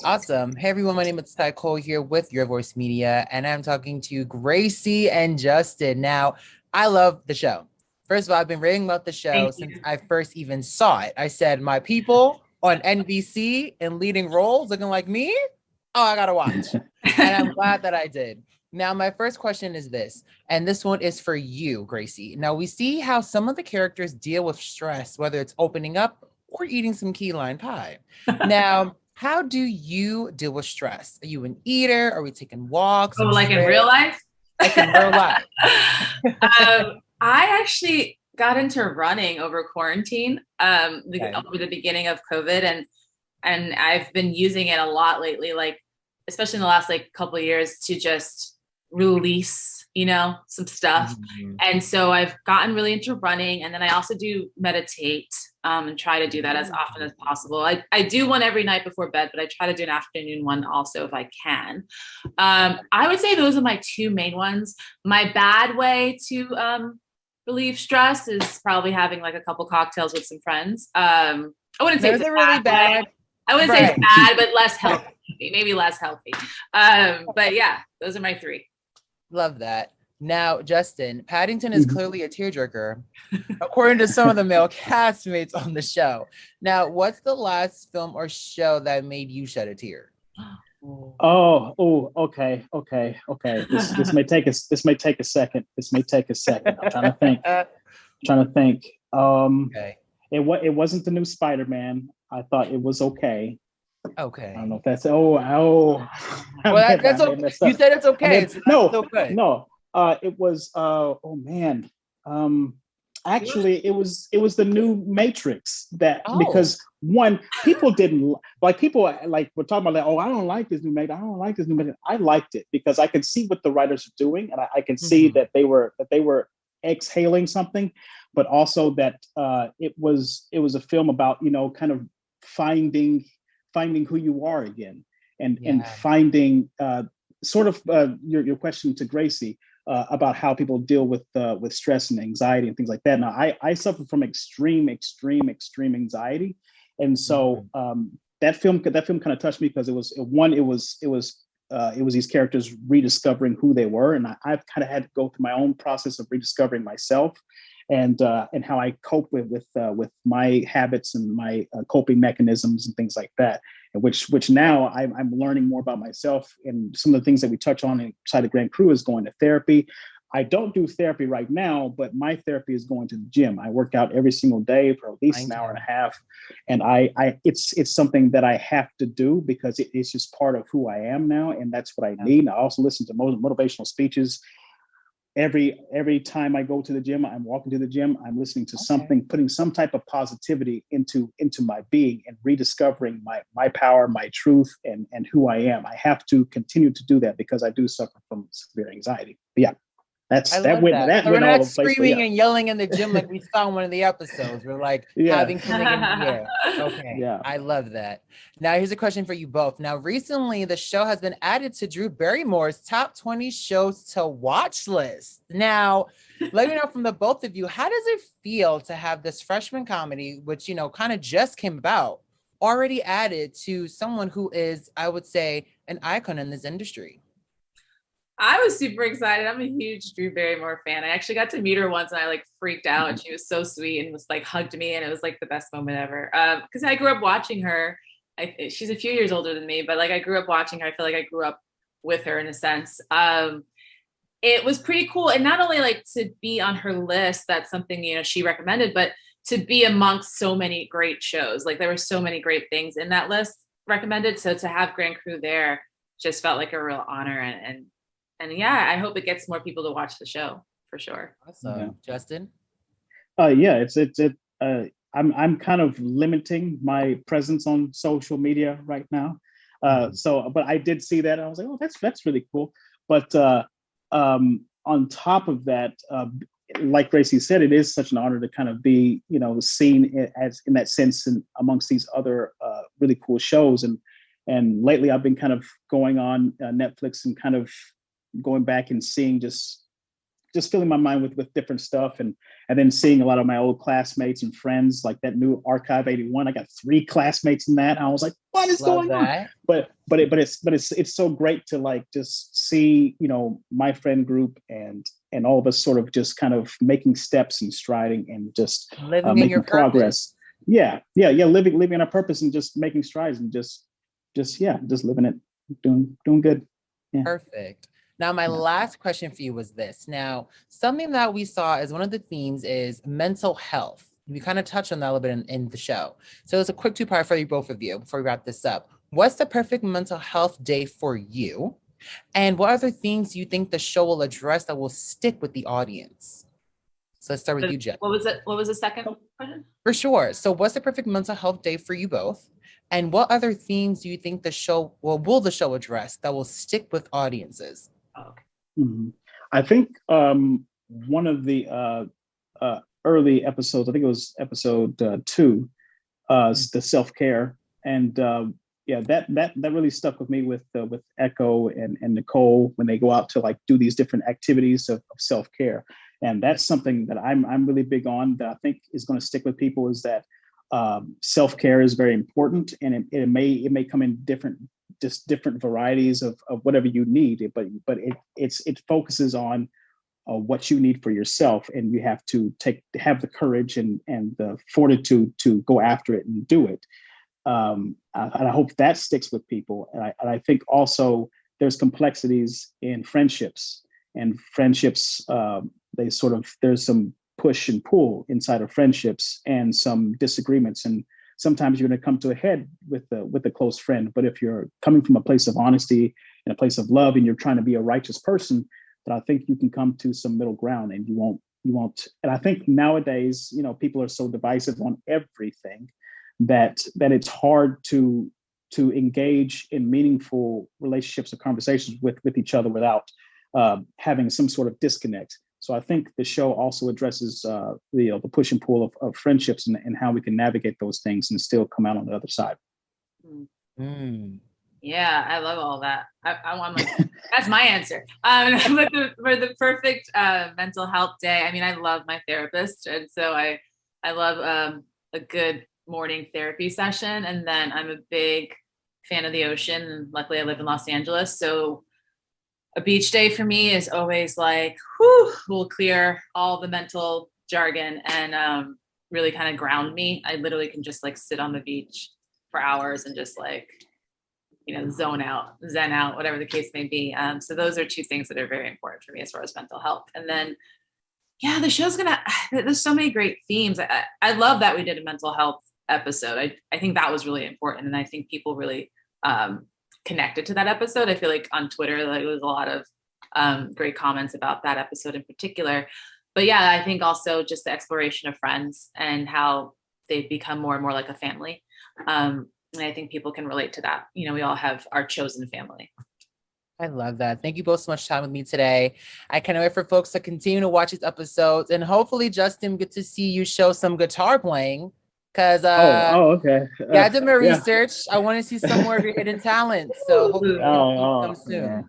Awesome. Hey everyone, my name is Nicole here with Your Voice Media, and I'm talking to Gracie and Justin. Now, I love the show. First of all, I've been raving about the show Thank since you. I first even saw it. I said, my people on NBC in leading roles looking like me. Oh, I gotta watch. And I'm glad that I did. Now, my first question is this, and this one is for you, Gracie. Now, we see how some of the characters deal with stress, whether it's opening up or eating some key lime pie. Now, how do you deal with stress? Are you an eater? Are we taking walks Oh, or like in real trips? life? Like in real life? I actually got into running over quarantine, Okay. over the beginning of COVID, and I've been using it a lot lately, like especially in the last like couple of years to just release, some stuff. Mhm. And so I've gotten really into running, and then I also do meditate, and try to do that as often as possible. I do one every night before bed, but I try to do an afternoon one also if I can. I would say those are my two main ones. My bad way to relieve stress is probably having like a couple cocktails with some friends. I wouldn't say Now, it's is a it really bad way. bad? I wouldn't say it's Right. bad, but less healthy, maybe less healthy. But yeah, those are my three. Love that. Now, Justin, Paddington is Mhm. clearly a tearjerker, according to some of the male castmates on the show. Now, what's the last film or show that made you shed a tear? Okay. This may take us. This may take a second. This may take a second. I'm trying to think. Trying to think. Okay. It wasn't the new Spider-Man. I thought it was okay. I don't know Okay. if that's oh. Well, I that's may have okay. messed You up. said it's I okay, mean, so that's no, still good. no. It was oh man. Um, actually, it was the new Matrix that Oh. because one people didn't like people like we're talking about like, oh, I don't like this new Matrix. I don't like this new Matrix. I liked it because I could see what the writers are doing, and I can see Mhm. that they were exhaling something, but also that it was a film about kind of finding finding who you are again and Yeah. finding sort of your question to Gracie about how people deal with stress and anxiety and things like that. Now, I suffer from extreme anxiety, and so Mhm. that film kind of touched me because it was these characters rediscovering who they were, and I've kind of had to go through my own process of rediscovering myself, and how I cope with my habits and my coping mechanisms and things like that. And which now I'm learning more about myself, and some of the things that we touch on inside the Grand Crew is going to therapy. I don't do therapy right now, but my therapy is going to the gym. I work out every single day for at least Mine an hour and too. a half, and it's something that I have to do because it's just part of who I am now, and that's what I Yeah. need. I also listen to motivational speeches every time I go to the gym. I'm walking to the gym, I'm listening to Okay. something, putting some type of positivity into my being and rediscovering my power, my truth, and who I am. I have to continue to do that because I do suffer from severe anxiety. But yeah, I that's that love went that. that So we're went all not over the place. But screaming yeah, and yelling in the gym like we saw in one of the episodes. We're like yeah, having something in the air. Okay. yeah. I love that. Now, here's a question for you both. Now, recently, the show has been added to Drew Barrymore's top 20 shows to watch list. Now, let me know from the both of you, how does it feel to have this freshman comedy, which, kind of just came about, already added to someone who is, I would say, an icon in this industry? I was super excited. I'm a huge Drew Barrymore fan. I actually got to meet her once and I like freaked out. And she was so sweet and was like hugged me, and it was like the best moment ever. Because I grew up watching her. She's a few years older than me, but like I grew up watching her. I feel like I grew up with her in a sense. It was pretty cool, and not only like to be on her list, that's something she recommended, but to be amongst so many great shows. Like there were so many great things in that list recommended. So to have Grand Crew there just felt like a real honor, and yeah, I hope it gets more people to watch the show for sure. Yeah. Awesome. Justin? Yeah, I'm kind of limiting my presence on social media right now. Mhm. But I did see that and I was like, oh, that's really cool. But on top of that, like Gracie said, it is such an honor to kind of be, seen as in that sense and amongst these other really cool shows. And lately, I've been kind of going on Netflix and kind of going back and seeing just just filling my mind with different stuff, and then seeing a lot of my old classmates and friends, like that new Archive 81. I got 3 classmates in that. I was like, what is going on? But it's so great to like just see, you know, my friend group and all of us sort of just kind of making steps and striding and just making progress. Yeah, living in our purpose and just making strides and just living it, doing good. Yeah. Perfect. Now, my last question for you was this. Now, something that we saw as one of the themes is mental health. We kind of touched on that a little bit in the show. So it's a quick 2-part for you, both of you, before we wrap this up. What's the perfect mental health day for you? And what other themes do you think the show will address that will stick with the audience? So let's start with you, Jen. What was it? What was the second question? For sure. So what's the perfect mental health day for you both? And what other themes do you think the show will the show address that will stick with audiences? Oh, okay. Mm-hmm. I think one of the early episodes, I think it was episode 2, the self-care, and that really stuck with me with Echo and Nicole when they go out to like do these different activities of self-care. And that's something that I'm really big on, that I think is going to stick with people, is that self-care is very important, and it may come in different varieties of whatever you need, but it focuses on what you need for yourself, and you have to have the courage and the fortitude to go after it and do it. And I hope that sticks with people. And I think also there's complexities in friendships, and friendships, there's some push and pull inside of friendships and some disagreements. And sometimes you're going to come to a head with a close friend. But if you're coming from a place of honesty and a place of love, and you're trying to be a righteous person, then I think you can come to some middle ground, and you won't. And I think nowadays, you know, people are so divisive on everything that it's hard to engage in meaningful relationships or conversations with each other without having some sort of disconnect. So I think the show also addresses the push and pull of friendships and how we can navigate those things and still come out on the other side. Yeah, I love all that. I want that's my answer. For the perfect mental health day, I mean, I love my therapist, and so I love a good morning therapy session. And then I'm a big fan of the ocean, and luckily I live in Los Angeles, so a beach day for me is always like, will clear all the mental jargon and really kind of ground me. I literally can just like sit on the beach for hours and just like, you know, zone out, zen out, whatever the case may be. So those are 2 things that are very important for me as far as mental health. And then, yeah, the show's there's so many great themes. I love that we did a mental health episode. I think that was really important. And I think people really connected to that episode. I feel like on Twitter, like, there was a lot of great comments about that episode in particular. But yeah, I think also just the exploration of friends and how they've become more and more like a family. And I think people can relate to that. You know, we all have our chosen family. I love that. Thank you both so much for time with me today. I can't wait for folks to continue to watch these episodes, and hopefully, Justin, get to see you show some guitar playing. Because okay. I did my research. I want to see some more of your hidden talents. So hopefully come soon.